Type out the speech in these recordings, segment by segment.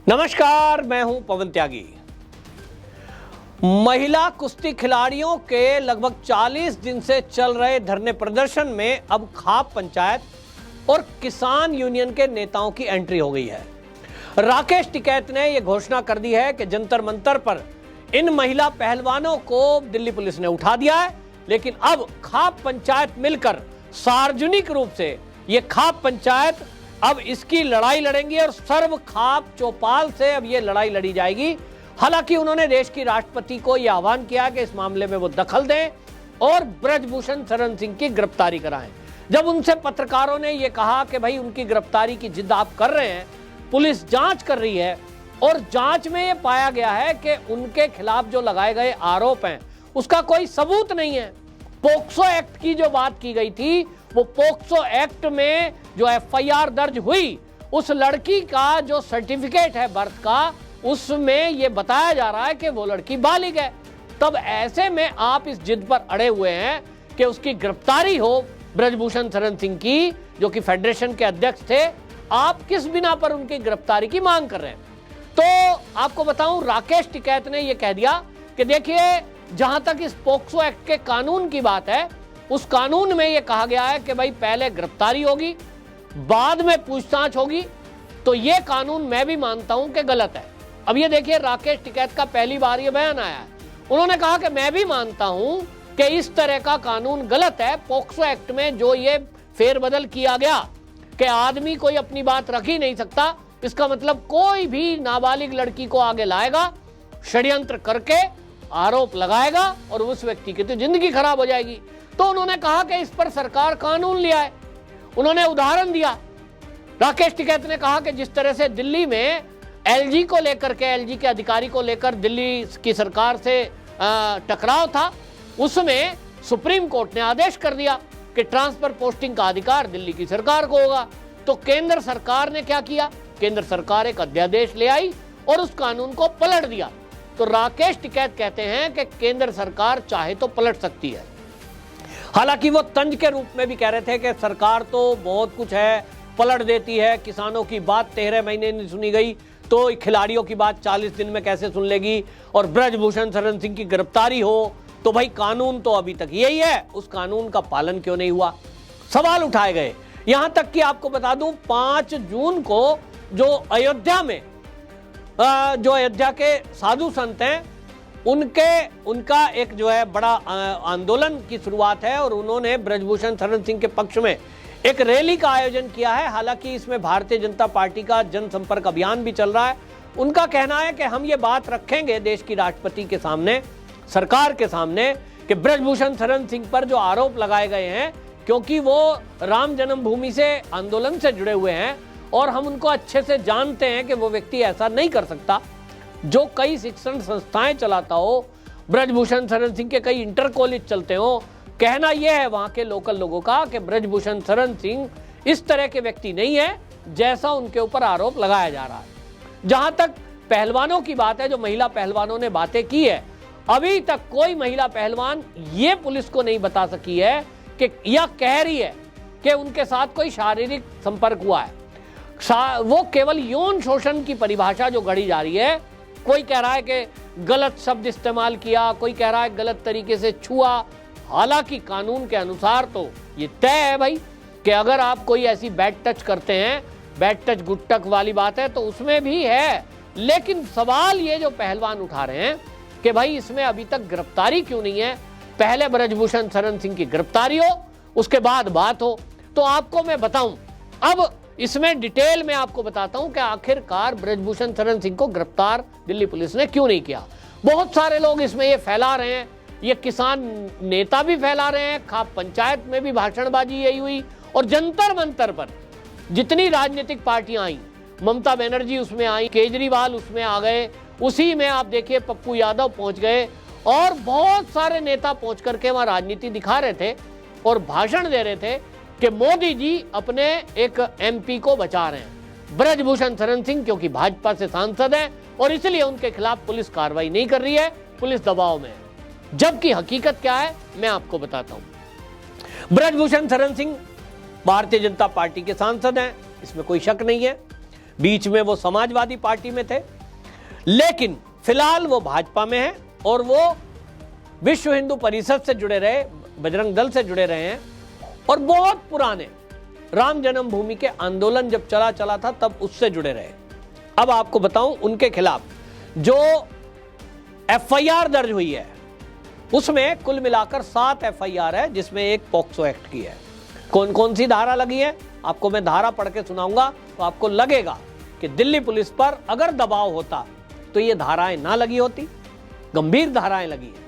नमस्कार, मैं हूं पवन त्यागी। महिला कुश्ती खिलाड़ियों के लगभग 40 दिन से चल रहे धरने प्रदर्शन में अब खाप पंचायत और किसान यूनियन के नेताओं की एंट्री हो गई है। राकेश टिकैत ने यह घोषणा कर दी है कि जंतर मंतर पर इन महिला पहलवानों को दिल्ली पुलिस ने उठा दिया है, लेकिन अब खाप पंचायत मिलकर सार्वजनिक रूप से यह खाप पंचायत अब इसकी लड़ाई लड़ेंगी और सर्व खाप चौपाल से अब यह लड़ाई लड़ी जाएगी। हालांकि उन्होंने देश की राष्ट्रपति को यह आह्वान किया कि इस मामले में वो दखल दें और ब्रजभूषण शरण सिंह की गिरफ्तारी कराएं। जब उनसे पत्रकारों ने यह कहा कि भाई उनकी गिरफ्तारी की जिद आप कर रहे हैं, पुलिस जांच कर रही है और जांच में यह पाया गया है कि उनके खिलाफ जो लगाए गए आरोप हैं उसका कोई सबूत नहीं है। पोक्सो एक्ट की जो बात की गई थी, वो पोक्सो एक्ट में जो एफआईआर दर्ज हुई, उस लड़की का जो सर्टिफिकेट है बर्थ का, उसमें यह बताया जा रहा है कि वो लड़की बालिग है। तब ऐसे में आप इस जिद पर अड़े हुए हैं कि उसकी गिरफ्तारी हो ब्रजभूषण शरण सिंह की, जो कि फेडरेशन के अध्यक्ष थे। आप किस बिना पर उनकी गिरफ्तारी की मांग कर रहे हैं? तो आपको बताऊं, राकेश टिकैत ने यह कह दिया कि देखिए, जहां तक इस पोक्सो एक्ट के कानून की बात है, उस कानून में यह कहा गया है कि भाई पहले गिरफ्तारी होगी, बाद में पूछताछ होगी। तो यह कानून मैं भी मानता हूं कि गलत है। अब ये देखिए, राकेश टिकैत का पहली बार यह बयान आया है। उन्होंने कहा कि मैं भी मानता हूं कि इस तरह का कानून गलत है। पोक्सो एक्ट में जो ये फेरबदल किया गया कि आदमी कोई अपनी बात रख ही नहीं सकता, इसका मतलब कोई भी नाबालिग लड़की को आगे लाएगा, षड्यंत्र करके आरोप लगाएगा और उस व्यक्ति की तो जिंदगी खराब हो जाएगी। तो उन्होंने कहा कि इस पर सरकार कानून लिया है। उन्होंने उदाहरण दिया। राकेश टिकैत ने कहा कि जिस तरह से दिल्ली में एलजी को लेकर के, एलजी के अधिकारी को लेकर दिल्ली की सरकार से टकराव था, उसमें सुप्रीम कोर्ट ने आदेश कर दिया कि ट्रांसफर पोस्टिंग का अधिकार दिल्ली की सरकार को होगा। तो केंद्र सरकार ने क्या किया? केंद्र सरकार एक अध्यादेश ले आई और उस कानून को पलट दिया। तो राकेश टिकैत कहते हैं कि केंद्र सरकार चाहे तो पलट सकती है। हालांकि वो तंज के रूप में भी कह रहे थे कि सरकार तो बहुत कुछ है, पलट देती है, किसानों की बात 13 महीने नहीं सुनी गई तो खिलाड़ियों की बात 40 दिन में कैसे सुन लेगी, और ब्रजभूषण शरण सिंह की गिरफ्तारी हो तो भाई कानून तो अभी तक यही है, उस कानून का पालन क्यों नहीं हुआ? सवाल उठाए गए। यहां तक कि आपको बता दूं, 5 जून को जो अयोध्या में जो अयोध्या के साधु संत हैं, उनका एक जो है बड़ा आंदोलन की शुरुआत है और उन्होंने ब्रजभूषण शरण सिंह के पक्ष में एक रैली का आयोजन किया है। हालांकि इसमें भारतीय जनता पार्टी का जनसंपर्क अभियान भी चल रहा है। उनका कहना है कि हम ये बात रखेंगे देश की राष्ट्रपति के सामने, सरकार के सामने, कि ब्रजभूषण शरण सिंह पर जो आरोप लगाए गए हैं, क्योंकि वो राम जन्मभूमि से आंदोलन से जुड़े हुए हैं और हम उनको अच्छे से जानते हैं कि वो व्यक्ति ऐसा नहीं कर सकता जो कई शिक्षण संस्थाएं चलाता हो, ब्रजभूषण शरण सिंह के कई इंटर कॉलेज चलते हो। कहना यह है वहां के लोकल लोगों का कि ब्रजभूषण शरण सिंह इस तरह के व्यक्ति नहीं है जैसा उनके ऊपर आरोप लगाया जा रहा है। जहां तक पहलवानों की बात है, जो महिला पहलवानों ने बातें की है, अभी तक कोई महिला पहलवान ये पुलिस को नहीं बता सकी है कि, या कह रही है कि उनके साथ कोई शारीरिक संपर्क हुआ है। वो केवल यौन शोषण की परिभाषा जो गढ़ी जा रही है, कोई कह रहा है कि गलत शब्द इस्तेमाल किया, कोई कह रहा है गलत तरीके से छुआ। हालांकि कानून के अनुसार तो ये तय है भाई कि अगर आप कोई ऐसी बैड टच करते हैं, बैड टच गुड टच वाली बात है, तो उसमें भी है। लेकिन सवाल ये जो पहलवान उठा रहे हैं कि भाई इसमें अभी तक गिरफ्तारी क्यों नहीं है? पहले ब्रजभूषण शरण सिंह की गिरफ्तारी हो, उसके बाद बात हो। तो आपको मैं बताऊं, अब इसमें डिटेल में आपको बताता हूं कि आखिरकार ब्रजभूषण शरण सिंह को गिरफ्तार दिल्ली पुलिस ने क्यों नहीं किया। बहुत सारे लोग इसमें ये फैला रहे हैं, ये किसान नेता भी फैला रहे हैं, खाप पंचायत में भी भाषणबाजी यही हुई, और जंतर मंतर पर जितनी राजनीतिक पार्टियां आई, ममता बनर्जी उसमें आई, केजरीवाल उसमें आ गए, उसी में आप देखिए पप्पू यादव पहुंच गए और बहुत सारे नेता पहुंच करके वहां राजनीति दिखा रहे थे और भाषण दे रहे थे कि मोदी जी अपने एक एमपी को बचा रहे हैं, ब्रजभूषण शरण सिंह, क्योंकि भाजपा से सांसद हैं और इसलिए उनके खिलाफ पुलिस कार्रवाई नहीं कर रही है, पुलिस दबाव में है। जबकि हकीकत क्या है मैं आपको बताता हूं। ब्रजभूषण शरण सिंह भारतीय जनता पार्टी के सांसद हैं, इसमें कोई शक नहीं है। बीच में वो समाजवादी पार्टी में थे, लेकिन फिलहाल वो भाजपा में है और वो विश्व हिंदू परिषद से जुड़े रहे, बजरंग दल से जुड़े रहे हैं और बहुत पुराने राम जन्मभूमि के आंदोलन जब चला था तब उससे जुड़े रहे। अब आपको बताऊं, उनके खिलाफ जो एफआईआर दर्ज हुई है उसमें कुल मिलाकर 7 एफआईआर है, जिसमें एक पॉक्सो एक्ट की है। कौन कौन सी धारा लगी है आपको मैं धारा पढ़ के सुनाऊंगा, तो आपको लगेगा कि दिल्ली पुलिस पर अगर दबाव होता तो ये धाराएं ना लगी होती, गंभीर धाराएं लगी है,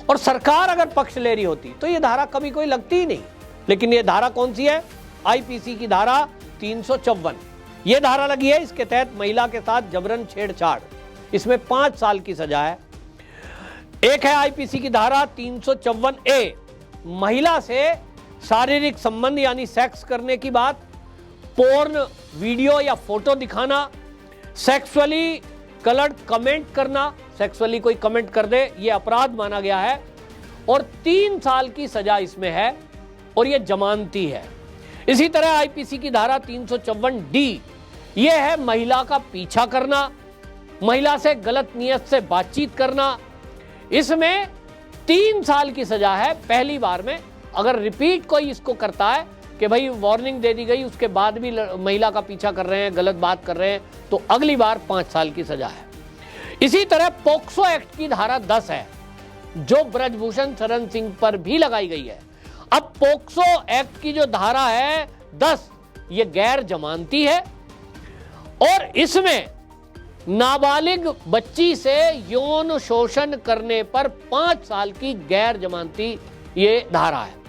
और सरकार अगर पक्ष ले रही होती तो ये धारा कभी कोई लगती ही नहीं। लेकिन ये धारा कौन सी है? आईपीसी की धारा 354 ये धारा लगी है। इसके तहत महिला के साथ जबरन छेड़छाड़, इसमें 5 साल की सजा है। एक है आईपीसी की धारा 354A, महिला से शारीरिक संबंध यानी सेक्स करने की बात, पोर्न वीडियो या फोटो दिखाना, सेक्सुअली कलर्ड कमेंट करना, सेक्सुअली कोई कमेंट कर दे ये अपराध माना गया है और 3 साल की सजा इसमें है और ये जमानती है। इसी तरह आईपीसी की धारा 354D ये है महिला का पीछा करना, महिला से गलत नियत से बातचीत करना, इसमें 3 साल की सजा है पहली बार में। अगर रिपीट कोई इसको करता है कि भाई वार्निंग दे दी गई उसके बाद भी महिला का पीछा कर रहे हैं, गलत बात कर रहे हैं, तो अगली बार 5 साल की सजा है। इसी तरह पॉक्सो एक्ट की धारा 10 है जो ब्रजभूषण शरण सिंह पर भी लगाई गई है। अब पॉक्सो एक्ट की जो धारा है 10 ये गैर जमानती है और इसमें नाबालिग बच्ची से यौन शोषण करने पर 5 साल की गैर जमानती ये धारा है।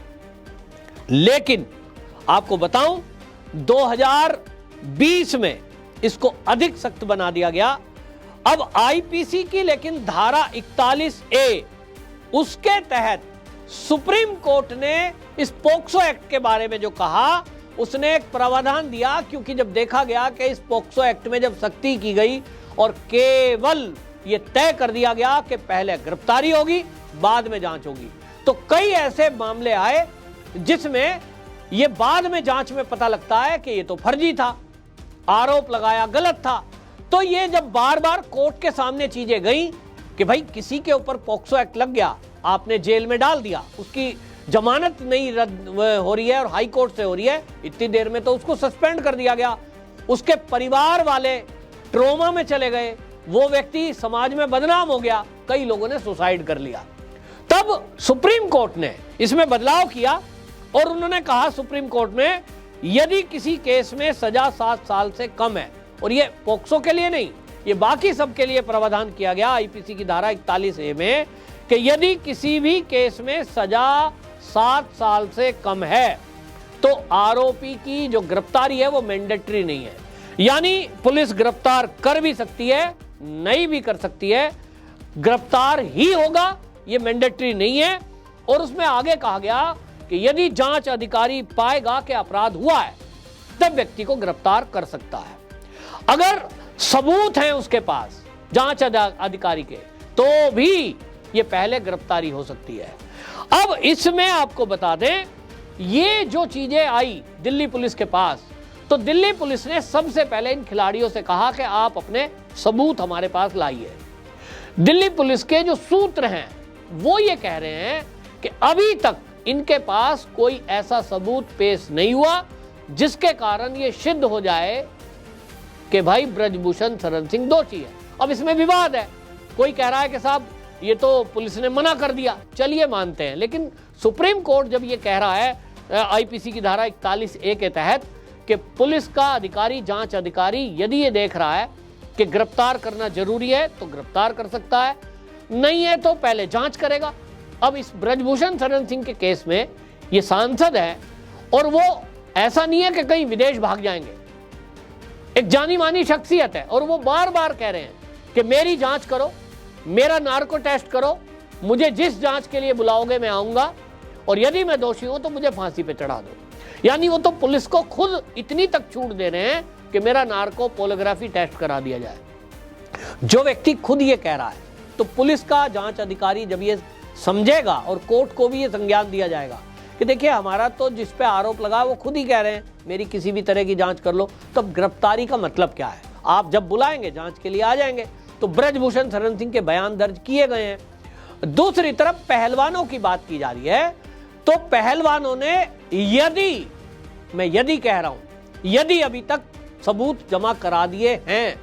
लेकिन आपको बताऊं 2020 में इसको अधिक सख्त बना दिया गया। अब आईपीसी की लेकिन धारा 41A उसके तहत सुप्रीम कोर्ट ने इस पॉक्सो एक्ट के बारे में जो कहा उसने एक प्रावधान दिया, क्योंकि जब देखा गया कि इस पॉक्सो एक्ट में जब सख्ती की गई और केवल ये तय कर दिया गया कि पहले गिरफ्तारी होगी बाद में जांच होगी, तो कई ऐसे मामले आए जिसमें ये बाद में जांच में पता लगता है कि ये तो फर्जी था, आरोप लगाया गलत था। तो ये जब बार बार कोर्ट के सामने चीजें गई कि भाई किसी के ऊपर पॉक्सो एक्ट लग गया, आपने जेल में डाल दिया, उसकी जमानत नहीं रद्द हो रही है और हाई कोर्ट से हो रही है, इतनी देर में तो उसको सस्पेंड कर दिया गया, उसके परिवार वाले ट्रोमा में चले गए, वो व्यक्ति समाज में बदनाम हो गया, कई लोगों ने सुसाइड कर लिया। तब सुप्रीम कोर्ट ने इसमें बदलाव किया और उन्होंने कहा सुप्रीम कोर्ट में यदि किसी केस में सजा 7 साल से कम है, और ये पॉक्सो के लिए नहीं, ये बाकी सब के लिए प्रावधान किया गया आईपीसी की धारा 41A में कि यदि किसी भी केस में सजा 7 साल से कम है तो आरोपी की जो गिरफ्तारी है वो मैंडेटरी नहीं है, यानी पुलिस गिरफ्तार कर भी सकती है नहीं भी कर सकती है, गिरफ्तार ही होगा, ये मैंडेटरी नहीं है। और उसमें आगे कहा गया कि यदि जांच अधिकारी पाएगा कि अपराध हुआ है तब व्यक्ति को गिरफ्तार कर सकता है। अगर सबूत हैं उसके पास जांच अधिकारी के तो भी ये पहले गिरफ्तारी हो सकती है। अब इसमें आपको बता दें ये जो चीजें आई दिल्ली पुलिस के पास, तो दिल्ली पुलिस ने सबसे पहले इन खिलाड़ियों से कहा कि आप अपने सबूत हमारे पास लाइए। दिल्ली पुलिस के जो सूत्र हैं वो ये कह रहे हैं कि अभी तक इनके पास कोई ऐसा सबूत पेश नहीं हुआ जिसके कारण ये सिद्ध हो जाए कि भाई ब्रजभूषण शरण सिंह दोषी है। अब इसमें विवाद है, कोई कह रहा है कि साहब ये तो पुलिस ने मना कर दिया, चलिए मानते हैं, लेकिन सुप्रीम कोर्ट जब ये कह रहा है आईपीसी की धारा 41A के तहत कि पुलिस का अधिकारी, जांच अधिकारी यदि ये देख रहा है कि गिरफ्तार करना जरूरी है तो गिरफ्तार कर सकता है, नहीं है तो पहले जांच करेगा। अब इस ब्रजभूषण शरण सिंह के केस में ये सांसद है और वो ऐसा नहीं है कि कहीं विदेश भाग जाएंगे, एक जानी मानी शख्सियत है और वो बार बार कह रहे हैं कि मेरी जांच करो, मेरा नार्को टेस्ट करो, मुझे जिस जांच के लिए बुलाओगे मैं आऊंगा और यदि मैं दोषी हूं तो मुझे फांसी पे चढ़ा दो। यानी वो तो पुलिस को खुद इतनी तक छूट दे रहे हैं कि मेरा नार्को पोलोग्राफी टेस्ट करा दिया जाए। जो व्यक्ति खुद ये कह रहा है तो पुलिस का जांच अधिकारी जब ये समझेगा और कोर्ट को भी ये संज्ञान दिया जाएगा कि देखिए हमारा तो जिस पे आरोप लगा वो खुद ही कह रहे हैं मेरी किसी भी तरह की जांच कर लो, तो अब गिरफ्तारी का मतलब क्या है? आप जब बुलाएंगे जांच के लिए आ जाएंगे। तो ब्रजभूषण शरण सिंह के बयान दर्ज किए गए हैं। दूसरी तरफ पहलवानों की बात की जा रही है, तो पहलवानों ने यदि कह रहा हूं, यदि अभी तक सबूत जमा करा दिए हैं,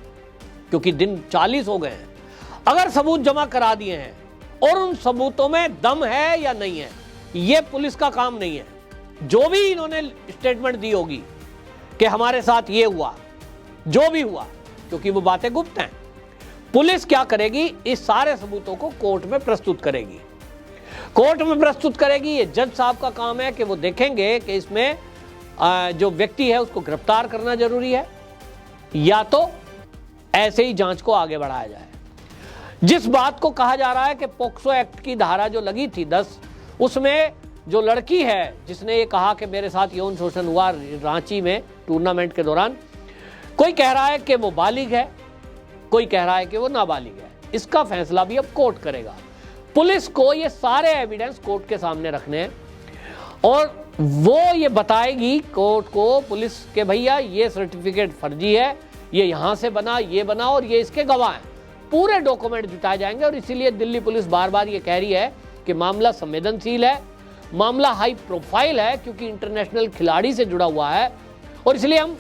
क्योंकि दिन 40 हो गए हैं, अगर सबूत जमा करा दिए हैं और उन सबूतों में दम है या नहीं है, यह पुलिस का काम नहीं है। जो भी इन्होंने स्टेटमेंट दी होगी कि हमारे साथ ये हुआ, जो भी हुआ, क्योंकि वो बातें गुप्त हैं, पुलिस क्या करेगी, इस सारे सबूतों को कोर्ट में प्रस्तुत करेगी। कोर्ट में प्रस्तुत करेगी। ये जज साहब का काम है कि वो देखेंगे कि इसमें जो व्यक्ति है उसको गिरफ्तार करना जरूरी है या तो ऐसे ही जांच को आगे बढ़ाया जाए। जिस बात को कहा जा रहा है कि पोक्सो एक्ट की धारा जो लगी थी 10, उसमें जो लड़की है जिसने ये कहा कि मेरे साथ यौन शोषण हुआ रांची में टूर्नामेंट के दौरान, कोई कह रहा है कि वो बालिग है, कोई कह रहा है कि वो नाबालिग है। इसका फैसला भी अब कोर्ट करेगा। पुलिस को ये सारे एविडेंस कोर्ट के सामने रखने हैं और वो ये बताएगी कोर्ट को, पुलिस के भैया ये सर्टिफिकेट फर्जी है, ये यहां से बना, ये बना और ये इसके गवाह हैं। पूरे डॉक्यूमेंट जुटाए जाएंगे और इसीलिए दिल्ली पुलिस बार बार ये कह रही है कि मामला संवेदनशील है, मामला हाई प्रोफाइल है, क्योंकि इंटरनेशनल खिलाड़ी से जुड़ा हुआ है और इसलिए हम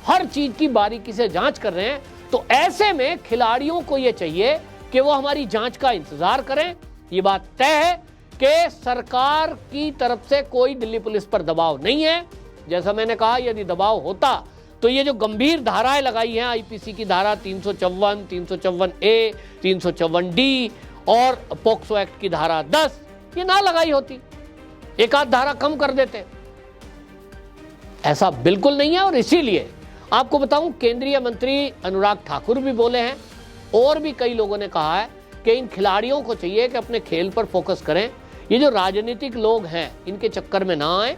हर चीज की बारीकी से जांच कर रहे हैं। तो ऐसे में खिलाड़ियों को यह चाहिए कि वो हमारी जांच का इंतजार करें। ये बात तय है कि सरकार की तरफ से कोई दिल्ली पुलिस पर दबाव नहीं है। जैसा मैंने कहा, यदि दबाव होता तो ये जो गंभीर धाराएं लगाई हैं, आईपीसी की धारा 354, 354A, 354D और पोक्सो एक्ट की धारा 10, ये ना लगाई होती, एक आध धारा कम कर देते। ऐसा बिल्कुल नहीं है। और इसीलिए आपको बताऊं, केंद्रीय मंत्री अनुराग ठाकुर भी बोले हैं और भी कई लोगों ने कहा है कि इन खिलाड़ियों को चाहिए कि अपने खेल पर फोकस करें। ये जो राजनीतिक लोग हैं इनके चक्कर में ना आए।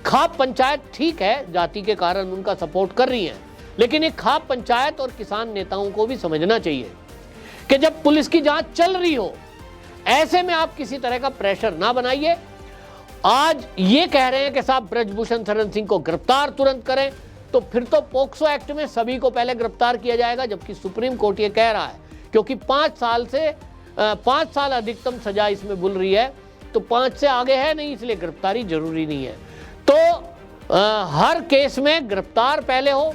खाप पंचायत ठीक है, जाति के कारण उनका सपोर्ट कर रही है, लेकिन एक खाप पंचायत और किसान नेताओं को भी समझना चाहिए कि जब पुलिस की जांच चल रही हो, ऐसे में आप किसी तरह का प्रेशर ना बनाइए। आज ये कह रहे हैं कि साहब ब्रजभूषण शरण सिंह को गिरफ्तार तुरंत करें, तो फिर तो पोक्सो एक्ट में सभी को पहले गिरफ्तार किया जाएगा, जबकि सुप्रीम कोर्ट ये कह रहा है, क्योंकि 5 साल अधिकतम सजा इसमें बोल रही है, तो 5 से आगे है नहीं, इसलिए गिरफ्तारी जरूरी नहीं है। तो हर केस में गिरफ्तार पहले हो,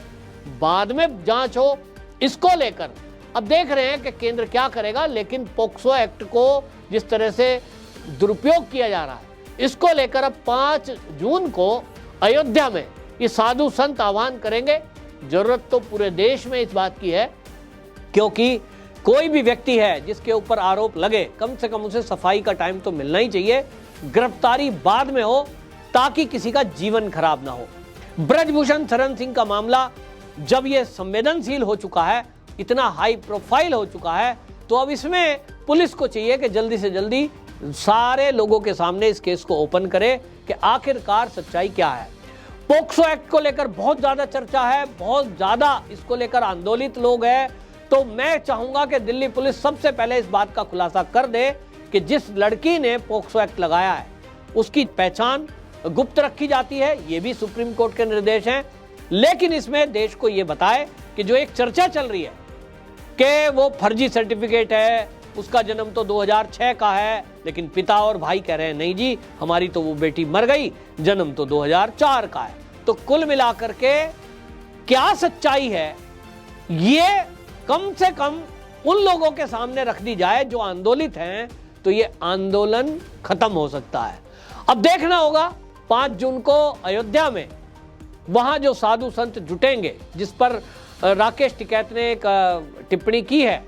बाद में जांच हो। इसको लेकर अब देख रहे हैं कि केंद्र क्या करेगा, लेकिन पोक्सो एक्ट को जिस तरह से दुरुपयोग किया जा रहा है, इसको लेकर अब 5 जून को अयोध्या में ये साधु संत आह्वान करेंगे। जरूरत तो पूरे देश में इस बात की है, क्योंकि कोई भी व्यक्ति है जिसके ऊपर आरोप लगे, कम से कम उसे सफाई का टाइम तो मिलना ही चाहिए। गिरफ्तारी बाद में हो ताकि किसी का जीवन खराब ना हो। ब्रजभूषण शरण सिंह का मामला जब ये संवेदनशील हो चुका है, इतना हाई प्रोफाइल हो चुका है, तो अब इसमें पुलिस को चाहिए कि जल्दी से जल्दी सारे लोगों के सामने इस केस को ओपन करे कि आखिरकार सच्चाई क्या है। पोक्सो एक्ट को लेकर बहुत ज्यादा चर्चा है, बहुत ज्यादा इसको लेकर आंदोलित लोग हैं। तो मैं चाहूंगा कि दिल्ली पुलिस सबसे पहले इस बात का खुलासा कर दे कि जिस लड़की ने पोक्सो एक्ट लगाया है उसकी पहचान गुप्त रखी जाती है, ये भी सुप्रीम कोर्ट के निर्देश हैं। लेकिन इसमें देश को ये बताए कि जो एक चर्चा चल रही है कि वो फर्जी सर्टिफिकेट है, उसका जन्म तो 2006 का है, लेकिन पिता और भाई कह रहे हैं नहीं जी, हमारी तो वो बेटी मर गई, जन्म तो 2004 का है। तो कुल मिलाकर के क्या सच्चाई है, ये कम से कम उन लोगों के सामने रख दी जाए जो आंदोलित हैं, तो ये आंदोलन खत्म हो सकता है। अब देखना होगा 5 जून को अयोध्या में वहां जो साधु संत जुटेंगे, जिस पर राकेश टिकैत ने एक टिप्पणी की है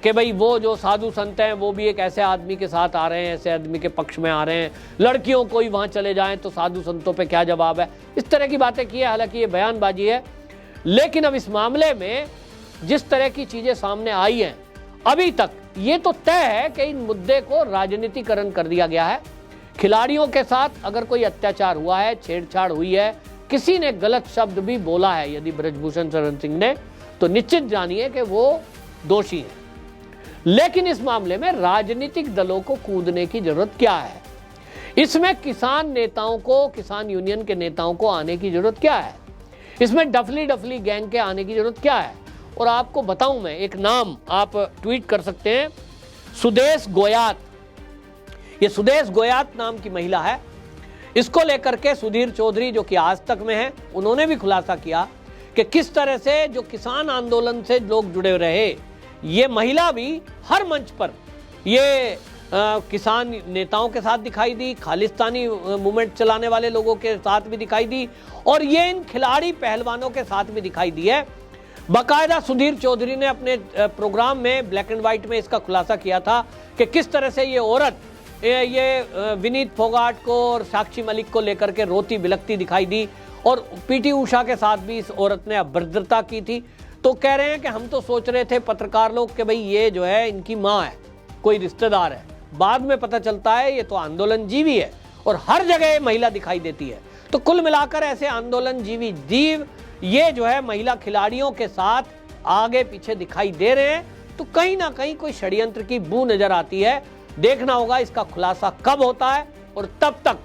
कि भाई वो जो साधु संत हैं वो भी एक ऐसे आदमी के साथ आ रहे हैं, ऐसे आदमी के पक्ष में आ रहे हैं, लड़कियों को ही वहां चले जाएं तो साधु संतों पे क्या जवाब है, इस तरह की बातें की है। हालांकि ये बयानबाजी है, लेकिन अब इस मामले में जिस तरह की चीजें सामने आई हैं, अभी तक ये तो तय है कि इन मुद्दे को राजनीतिकरण कर दिया गया है। खिलाड़ियों के साथ अगर कोई अत्याचार हुआ है, छेड़छाड़ हुई है, किसी ने गलत शब्द भी बोला है यदि ब्रजभूषण शरण सिंह ने, तो निश्चित जानिए कि वो दोषी है। लेकिन इस मामले में राजनीतिक दलों को कूदने की जरूरत क्या है, इसमें किसान नेताओं को, किसान यूनियन के नेताओं को आने की जरूरत क्या है? इसमें डफली गैंग के आने की जरूरत क्या है? और आपको बताऊं मैं, एक नाम आप ट्वीट कर सकते हैं, सुदेश गोयात। ये सुदेश गोयात नाम की महिला है। इसको लेकर के सुधीर चौधरी जो कि आज तक में है, उन्होंने भी खुलासा किया कि किस तरह से जो किसान आंदोलन से लोग जुड़े रहे, ये महिला भी हर मंच पर ये किसान नेताओं के साथ दिखाई दी, खालिस्तानी मूवमेंट चलाने वाले लोगों के साथ भी दिखाई दी, और ये इन खिलाड़ी पहलवानों के साथ भी दिखाई दी है। बाकायदा सुधीर चौधरी ने अपने प्रोग्राम में ब्लैक एंड व्हाइट में इसका खुलासा किया था कि किस तरह से ये औरत ये विनीत फोगाट को और साक्षी मलिक को लेकर के रोती बिलखती दिखाई दी, और पीटी उषा के साथ भी इस औरत ने अभद्रता की थी। तो कह रहे हैं कि हम तो सोच रहे थे पत्रकार लोग कि भाई ये जो है इनकी माँ है, कोई रिश्तेदार है। बाद में पता चलता है ये तो आंदोलन जीवी है, और हर जगह महिला दिखाई देती है। तो कुल मिलाकर ऐसे आंदोलन जीवी जीव ये जो है महिला खिलाड़ियों के साथ आगे पीछे दिखाई दे रहे हैं। तो कहीं ना कहीं कोई षड्यंत्र की बू नजर आती है। देखना होगा इसका खुलासा कब होता है, और तब तक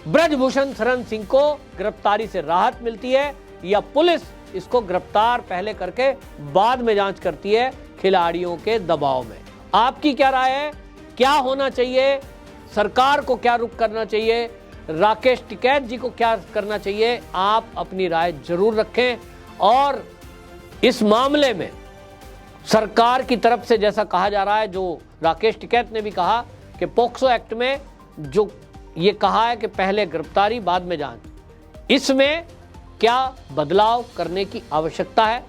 ब्रजभूषण शरण सिंह को गिरफ्तारी से राहत मिलती है या पुलिस इसको गिरफ्तार पहले करके बाद में जांच करती है खिलाड़ियों के दबाव में। आपकी क्या राय है? क्या होना चाहिए? सरकार को क्या रुख करना चाहिए? राकेश टिकैत जी को क्या करना चाहिए? आप अपनी राय जरूर रखें। और इस मामले में सरकार की तरफ से जैसा कहा जा रहा है, जो राकेश टिकैत ने भी कहा कि पोक्सो एक्ट में जो ये कहा है कि पहले गिरफ्तारी बाद में जांच, इसमें क्या बदलाव करने की आवश्यकता है?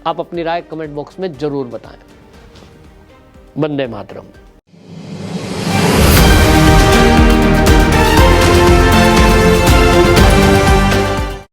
आप अपनी राय कमेंट बॉक्स में जरूर बताएं। वंदे मातरम।